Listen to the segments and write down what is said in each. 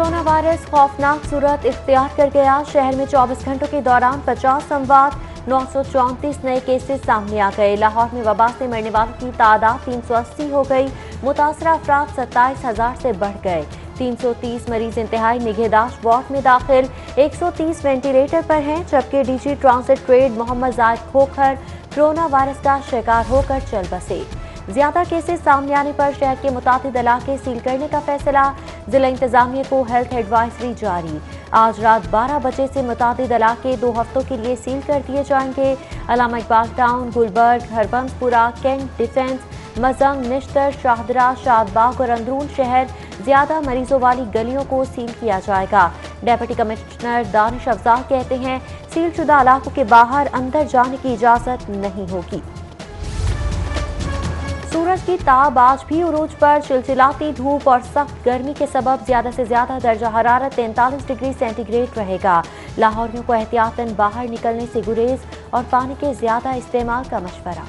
Corona virus खौफनाक सूरत इख्तियार कर गया। शहर में 24 घंटों के दौरान 50 अमवात, 934 नए केसेस सामने आ गए। लाहौर में वबा से मरने वालों की तादाद 380 हो गई। मुतासरा अफराद 27,000 से बढ़ गए। 330 मरीज इंतहाई निगहदाश्त वार्ड में दाखिल, 130 वेंटिलेटर पर हैं, जबकि DG transit trade Mohammad Zahid Khokhar corona virus का शिकार होकर चल बसे। ज्यादा केसेस सामने आने पर शहर के मुतादिद इलाके सील करने का फैसला। जिला इंतजामिया को हेल्थ एडवाइजरी जारी। आज रात 12 बजे से मुतादिद इलाके 2 हफ्तों के लिए सील कर दिए जाएंगे। Allama Iqbal town, Gulberg, Harbanspura, cantt, defence, Mozang, Nishtar, Shahdara, Shadbagh और अंदरून शहर ज्यादा मरीजों वाली गलियों को सील किया जाएगा। डेप्यूटी कमिश्नर दानिश अफजाल कहते हैं, सील शुदा इलाकों के बाहर अंदर जाने की इजाजत नहीं होगी। सूरज की ताब आज भी उरूज पर। चिलचिलाती धूप और सख्त गर्मी के सबब ज्यादा से ज्यादा दर्जा हरारत 43 डिग्री सेंटीग्रेड रहेगा। लाहौरियों को एहतियातन बाहर निकलने से गुरेज और पानी के ज्यादा इस्तेमाल का मशवरा।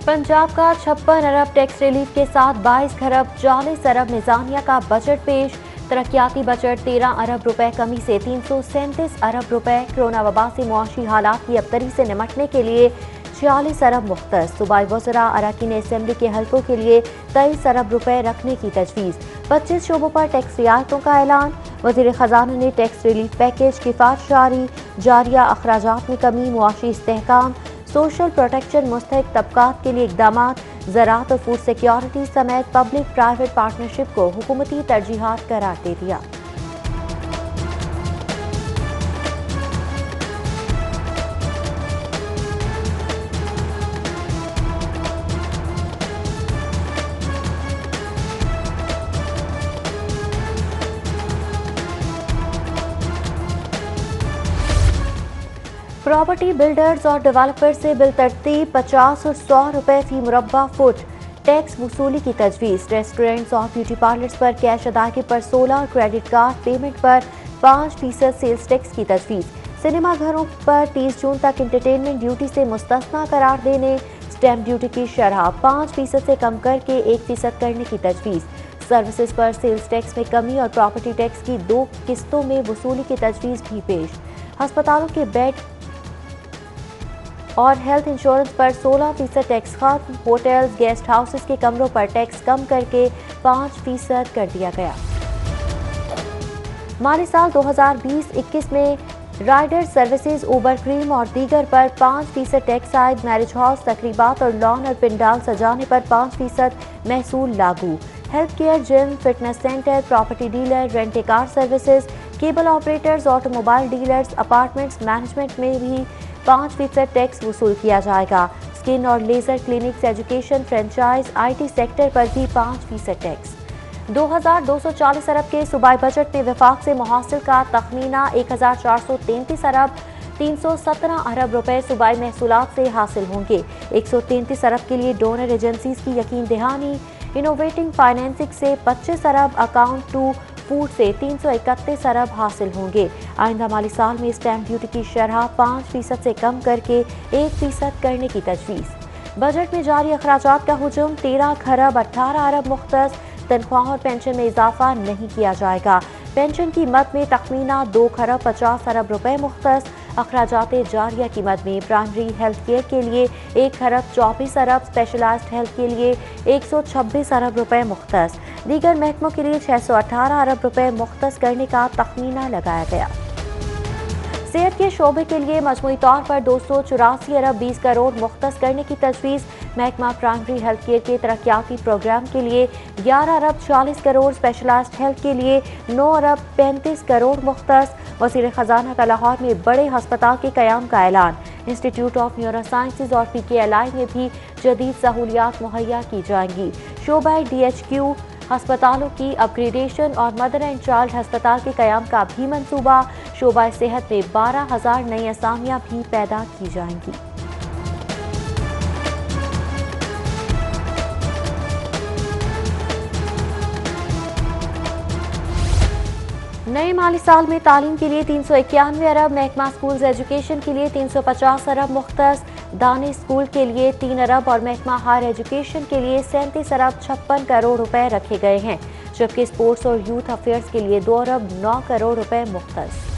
पंजाब का 56 अरब टैक्स रिलीफ के साथ 22 खरब 40 अरब मिजानिया का बजट पेश। तरक्याती बजट 13 अरब रुपए कमी से 337 अरब रुपए। कोरोना वबा से मुआशी हालात की अबतरी से निमटने के लिए 46 अरब मुख्तस। सूबाई वज़रा अरकान असेंबली के हल्कों के लिए 23 अरब रुपए रखने की तजवीज़। 25 शोबों पर टैक्स रियायतों का ऐलान। वज़ीर ख़जाना ने टैक्स रिलीफ पैकेज किफ़ायत जारी। जारिया अखराजात में कमी, मुआशी इस्तेहकाम, सोशल प्रोटेक्शन, मुस्तहिक तबकात के लिए इक़दामात, ज़राअत और फूड सिक्योरिटी समेत पब्लिक प्राइवेट पार्टनरशिप को हुकूमती तरजीहात करार दे दिया। प्रॉपर्टी बिल्डर्स और डेवलपर्स से बिलतरतीब 50 और 100 रुपए फी मुरब्बा फुट टैक्स वसूली की तजवीज़। रेस्टोरेंट्स और ब्यूटी पार्लर्स पर कैश अदायगी पर 16 और क्रेडिट कार्ड पेमेंट पर 5% सेल्स टैक्स की तजवीज़। सिनेमा घरों पर 30 जून तक इंटरटेनमेंट ड्यूटी से मुस्तस्ना करार देने। स्टैम्प ड्यूटी की शरह 5% से कम करके 1% करने की तजवीज़। सर्विसेज पर सेल्स टैक्स में कमी और प्रॉपर्टी टैक्स की 2 किस्तों में वसूली की तजवीज़ भी पेश। अस्पतालों के बेड और हेल्थ इंश्योरेंस पर 16% टैक्स खत्म। होटल्स, गेस्ट हाउसेस के कमरों पर टैक्स कम करके 5% कर दिया गया। माली साल 2020-21 में राइडर सर्विसेज, उबर क्रीम और दीगर पर 5% टैक्स आयद। मैरिज हॉल्स, तकरीबात और लॉन और पिंडाल सजाने पर 5% महसूल लागू। Health care, gym, fitness centre, property dealer, rent a car services, cable operators, automobile dealers, apartments management में भी 5% टैक्स वसूल किया जाएगा। स्किन और laser clinics, education, franchise, IT sector पर भी 5% टैक्स। 2240 अरब के सूबाई बजट में वफाक से मुहासिल का तखमीना 1433 अरब 317 अरब रुपए सूबाई महसूलात से हासिल होंगे। 133 अरब के लिए डोनर एजेंसीज की यकीन दहानी। इनोवेटिंग फाइनेंसिंग से 25 अरब, अकाउंट टू फूड से 331 अरब हासिल होंगे। आइंदा माली साल में स्टैम्प ड्यूटी की शरह 5% से कम करके 1% करने की तजवीज़। बजट में जारी अखराजात का हुजूम 13 खरब 18 अरब मुख्तस। तनख्वाह और पेंशन में इजाफा नहीं किया जाएगा। पेंशन की मद में तखमीना 2 खरब 50 अरब रुपए मुख्तस। अखराजात जारिया की मद में प्राइमरी हेल्थ केयर के लिए 1 खरब 24 अरब, स्पेशलाइज्ड हेल्थ के लिए 126 अरब रुपए मुख्तस। दीगर महकमों के लिए 618 अरब रुपए मुख्तस करने का तखमीना लगाया गया। सेहत के शोबे के लिए मजमूई तौर पर 284 अरब 20 करोड़ मुख्तस करने की तजवीज़। महकमा प्राइमरी हेल्थ केयर के तरक्याती प्रोग्राम के लिए 11 अरब 40 करोड़, स्पेशलाइज्ड हेल्थ के लिए 9 अरब 35 करोड़ मुख्तस। वज़ीर ख़जाना का लाहौर में बड़े हस्पताल के क़याम का ऐलान। इंस्टीट्यूट ऑफ न्यूरो साइंसेज और PKLI में भी जदीद सहूलियात मुहैया की जाएंगी। शोबा DHQ अस्पतालों की अपग्रेडेशन और मदर एंड चाइल्ड अस्पताल के क़याम का भी मंसूबा। शोबा सेहत में 12,000 नई असामियाँ भी पैदा की जाएंगी। नए माली साल में तालीम के लिए 391 अरब, महकमा स्कूल्स एजुकेशन के लिए 350 अरब मुख्तस। दानिश स्कूल के लिए 3 अरब और महकमा हायर एजुकेशन के लिए 37 अरब 56 करोड़ रुपए रखे गए हैं, जबकि स्पोर्ट्स और यूथ अफेयर्स के लिए 2 अरब 9 करोड़ रुपए मुख्तस।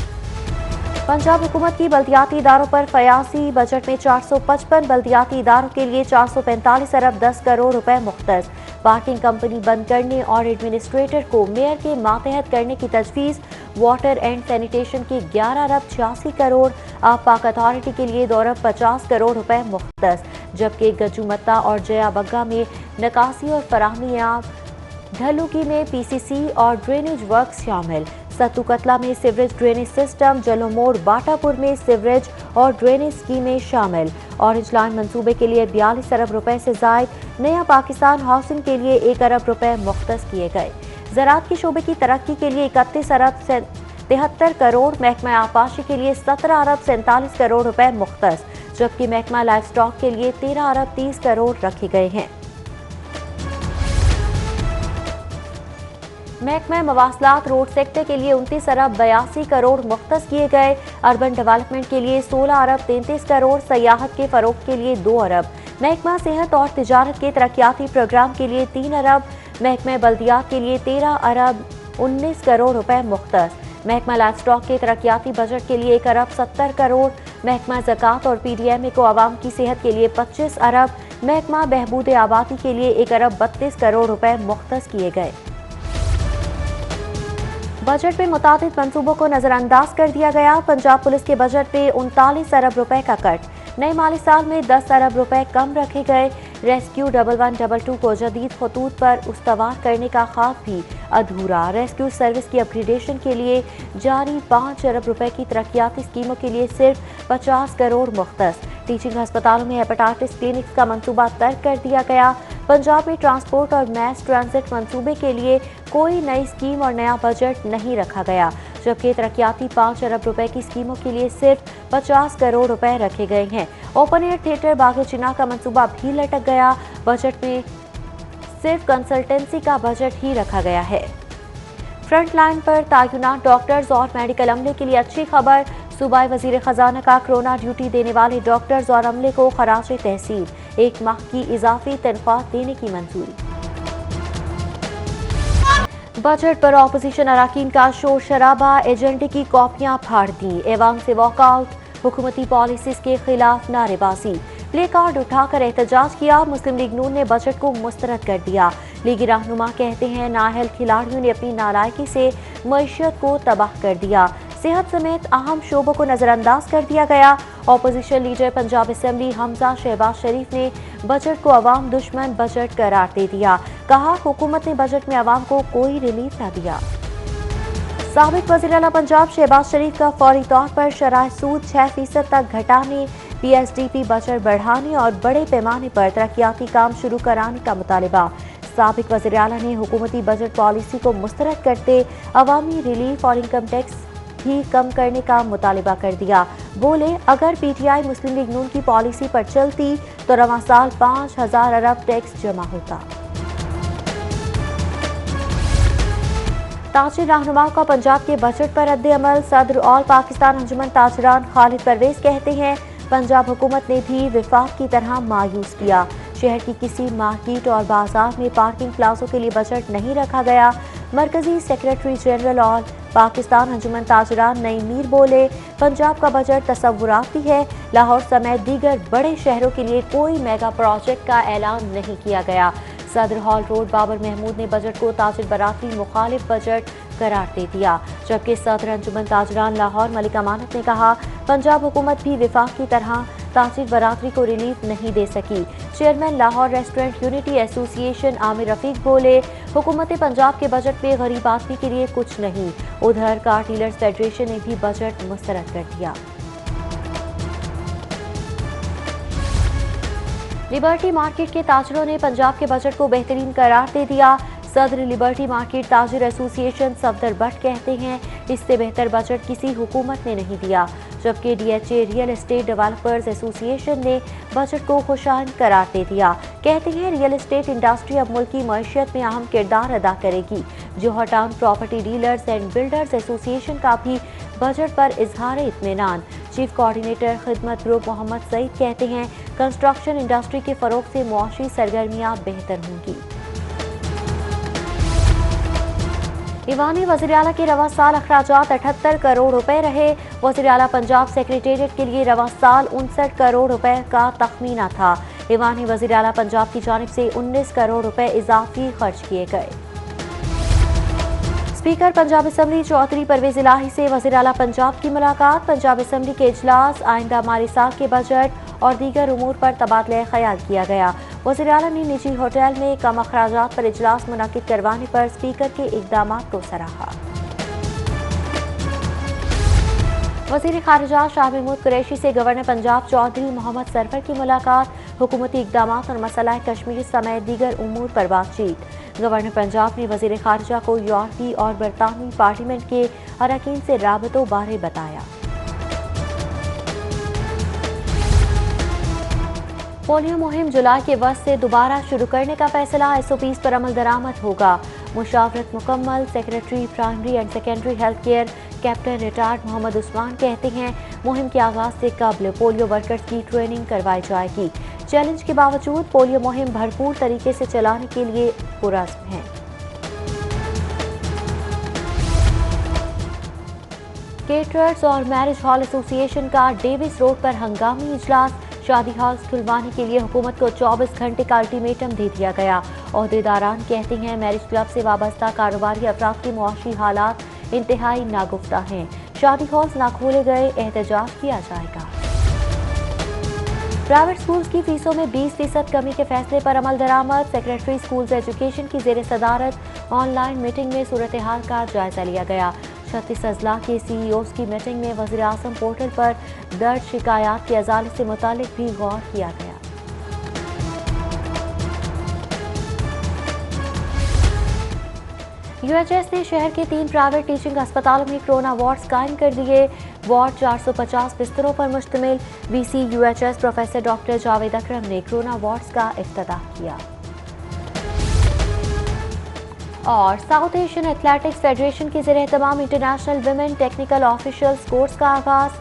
पंजाब हुकूमत की बल्दियाती इदारों पर फयासी बजट में 455 बल्दियाती इदारों के लिए 445 अरब 10 करोड़ रुपए मुख्तस। पार्किंग कंपनी बंद करने और एडमिनिस्ट्रेटर को मेयर के मातहत करने की तजवीज़। वाटर एंड सैनिटेशन के 11 अरब 86 करोड़। पाक अथॉरिटी के लिए 2 अरब 50 करोड़ रुपए मुख्तस, जबकि गजुमत्ता और जया बग्गा में निकासी और फराहमियाँ। ढलुकी में पीसीसी और ड्रेनेज वर्क शामिल। सत्तू कतला में सीवरेज ड्रेनेज सिस्टम। जलोमोड़ बाटापुर में सीवरेज और ड्रेनेज स्कीमें शामिल। ऑरेंज लाइन मंसूबे के लिए 42 अरब रुपए से जायद। नया पाकिस्तान हाउसिंग के लिए 1 अरब रुपए मुख्तस किए गए। ज़राअत के शोबे की तरक्की के लिए 31 अरब 73 करोड़। महकमा आबाशी के लिए 17 अरब 47 करोड़ रुपए मुख्तस, जबकि महकमा लाइफ स्टॉक के लिए 13 अरब 30 करोड़ रखे गए हैं। महकमा मवासलात रोड सेक्टर के लिए 29 अरब 82 करोड़ मुख्तस किए गए। अर्बन डेवलपमेंट के लिए 16 अरब 33 करोड़। सयाहत के फरोग के लिए 2 अरब। महकमा सेहत और तिजारत के तरक्याती प्रोग्राम के लिए 3 अरब। महकमा बल्दियात के लिए 13 अरब 19 करोड़ रुपए मुख्तस। महकमा लाइफ स्टॉक के तरक्याती बजट के लिए 1 अरब 70 करोड़। महकमा ज़कात और पीडीएमए को आवाम की सेहत के लिए 25 अरब। महकमा बहबूद आबादी के लिए 1 अरब 32 करोड़ रुपए मुख्तस किए गए। बजट में मुतादिद मंसूबों को नजरअंदाज कर दिया गया। पंजाब पुलिस के बजट में 39 अरब रुपए का कट। नए माली साल में 10 अरब रुपए कम रखे गए। रेस्क्यू 1122 को जदीद खतूत पर उस्तवार करने का ख्वाब भी अधूरा। रेस्क्यू सर्विस की अपग्रेडेशन के लिए जारी 5 अरब रुपए की तरक्याती स्कीमों के लिए सिर्फ 50 करोड़ मुख्तस। टीचिंग अस्पतालों में हेपेटाइटिस क्लिनिक्स का मंसूबा तर्क कर दिया गया। पंजाब में ट्रांसपोर्ट और मैस ट्रांजिट मंसूबे के लिए कोई नई स्कीम और नया बजट नहीं रखा गया, जबकि तरक्याती 5 अरब रुपए की स्कीमों के लिए सिर्फ 50 करोड़ रुपए रखे गए हैं। ओपन एयर थिएटर बाग-ए-चिनाह का मंसूबा भी लटक गया। बजट में सिर्फ कंसल्टेंसी का बजट ही रखा गया है। फ्रंट लाइन पर तैनात डॉक्टर्स और मेडिकल अमले के लिए अच्छी खबर। सूबाई वजीर खजाना का कोरोना ड्यूटी देने वाले डॉक्टर्स और अमले को खराज तहसील 1 माह की इजाफी तनख्वाह देने की मंजूरी। बजट पर अपोजिशन अराकीन का शोर शराबा। एजेंडे की कॉपियां फाड़ दी। ऐवान से वॉकआउट। हुकूमती पॉलिसीज के खिलाफ नारेबाजी। प्ले कार्ड उठाकर एहतजाज किया। मुस्लिम लीग नून ने बजट को मुस्तरद कर दिया। लीगी रहनुमा कहते हैं नाअहल खिलाड़ियों ने अपनी नालायकी से मईशत को तबाह कर दिया। सेहत समेत अहम शोबों को नजरअंदाज कर दिया गया। Opposition leader Punjab assembly Hamza Shahbaz Sharif ने बजट को अवाम दुश्मन बजट करार दे दिया। कहा हुकूमत ने बजट में अवाम को कोई रिलीफ न दिया। साबिक वज़ीर आला पंजाब शहबाज शरीफ का फौरी तौर पर शराह सूद 6% तक घटाने, पीएसडीपी बजट बढ़ाने और बड़े पैमाने पर तरक्याती काम शुरू कराने का मुतालबा। साबिक वज़ीर आला ने हुकूमती बजट पॉलिसी को मुस्तरद करते अवामी रिलीफ और इनकम टैक्स भी कम करने का मुतालबा कर दिया। बोले अगर पीटीआई मुस्लिम लीग नून की पॉलिसी पर चलती तो रवां साल 5000 अरब टैक्स जमा होता। ताजिर रहनुमाओं का पंजाब के बजट पर रद्द-ए-अमल। सदर ऑल पाकिस्तान अंजुमन ताजरान खालिद परवेज कहते हैं पंजाब हुकूमत ने भी विफाक की तरह मायूस किया। शहर की किसी मार्केट और बाजार में पार्किंग प्लाजों के लिए बजट नहीं रखा गया। मरकजी सेक्रेटरी जनरल ऑल पाकिस्तान अंजुमन ताजरान नई मीर बोले पंजाब का बजट तसव्वुराती है। लाहौर समेत दीगर बड़े शहरों के लिए कोई मेगा प्रोजेक्ट का ऐलान नहीं किया गया। सदर हॉल रोड बाबर महमूद ने बजट को ताजिर बरादरी मुखालिफ बजट करार दे दिया, जबकि सदर अंजुमन ताजरान लाहौर मलिक अमानत ने कहा पंजाब हुकूमत भी विफाक की तरह ताजिर बरादरी को रिलीफ नहीं दे सकी। Chairman Lahore restaurant unity association Aamir Rafiq बोले हुकूमत पंजाब के बजट में गरीब आदमी के लिए कुछ नहीं। उधर कार डीलर्स फेडरेशन ने भी बजट मुस्तरद कर दिया। लिबर्टी मार्केट के ताजरों ने पंजाब के बजट को बेहतरीन करार दे दिया। सदर लिबर्टी मार्केट ताजिर एसोसिएशन सफदर भट्ट कहते हैं इससे बेहतर बजट किसी हुकूमत ने नहीं दिया, जबकि DHA real estate developers association ने बजट को खुशहाल करार दे दिया। कहते हैं रियल एस्टेट इंडस्ट्री अब मुल्क की मईशत में अहम किरदार अदा करेगी। Johar town property dealers and builders association का भी बजट पर इजहार इत्मीनान। چیف کوآرڈینیٹر خدمت گروپ محمد سعید کہتے ہیں کنسٹرکشن انڈسٹری کے فروغ سے معاشی سرگرمیاں بہتر ہوں گی۔ ایوانی وزیراعلیٰ کے رواں سال اخراجات 78 کروڑ روپے رہے۔ وزیراعلیٰ پنجاب سیکریٹریٹ کے لیے رواں سال 59 کروڑ روپے کا تخمینہ تھا۔ ایوانی وزیراعلیٰ پنجاب کی جانب سے 19 کروڑ روپے اضافی خرچ کیے گئے۔ اسپیکر پنجاب اسمبلی چودھری پرویز الہی سے وزیراعلیٰ پنجاب کی ملاقات۔ پنجاب اسمبلی کے اجلاس، آئندہ مالی سال کے بجٹ اور دیگر امور پر تبادلہ خیال کیا گیا۔ وزیراعلیٰ نے نجی ہوٹل میں کم اخراجات پر اجلاس منعقد کروانے پر اسپیکر کے اقدامات کو سراہا۔ وزیر خارجہ شاہ محمود قریشی سے گورنر پنجاب چودھری محمد سرور کی ملاقات، حکومتی اقدامات اور مسئلہ کشمیر سمیت دیگر امور پر بات چیت۔ گورنر پنجاب نے وزیر خارجہ کو یورپی اور برطانوی پارلیمنٹ کے اراکین سے رابطوں بارے بتایا۔ پولیو مہم جولائی کے وسط سے دوبارہ شروع کرنے کا فیصلہ، SOPs پر عمل درآمد ہوگا۔ مشاورت مکمل۔ Secretary primary and secondary health care captain retired Muhammad Usman کہتے ہیں مہم کے آغاز سے قبل پولیو ورکرز کی ٹریننگ کروائی جائے گی۔ چیلنج کے باوجود پولیو مہم بھرپور طریقے سے چلانے کے لیے پرعزم ہیں۔ کیٹررز اور میرج ہال ایسوسی ایشن کا ڈیوس روڈ پر ہنگامی اجلاس، شادی ہالز کھلوانے کے لیے حکومت کو 24 گھنٹے کا الٹیمیٹم دے دیا گیا۔ عہدیداران کہتے ہیں میرج کلب سے وابستہ کاروباری افراد کی معاشی حالات انتہائی ناگفتہ ہیں، شادی ہالز نہ کھولے گئے، احتجاج کیا جائے گا۔ پرائیویٹ سکولز کی فیسوں میں 20% کمی کے فیصلے پر عمل درآمد، سیکریٹری سکولز ایجوکیشن کی زیر صدارت آن لائن میٹنگ میں صورتحال کا جائزہ لیا گیا۔ 36 اضلاع کے CEOs کی میٹنگ میں وزیر اعظم پورٹل پر درج شکایات کے ازالے سے متعلق بھی غور کیا گیا۔ UHS نے شہر کے 3 پرائیویٹ ٹیچنگ ہسپتالوں میں کرونا وارڈز قائم کر دیے۔ وارڈ 450 بستروں پر مشتمل۔ VC UHS professor doctor Javed Akram نے کرونا وارڈز کا افتتاح کیا۔ اور ساؤتھ ایشین ایتھلیٹکس فیڈریشن کے زیر اہتمام international women technical officials course کا آغاز،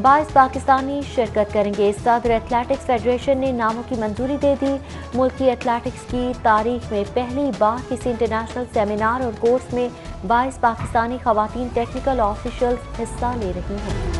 22 پاکستانی شرکت کریں گے۔ صدر ایتھلیٹکس فیڈریشن نے ناموں کی منظوری دے دی۔ ملکی ایتھلیٹکس کی تاریخ میں پہلی بار کسی انٹرنیشنل سیمینار اور کورس میں 22 پاکستانی خواتین ٹیکنیکل آفیشلز حصہ لے رہی ہیں۔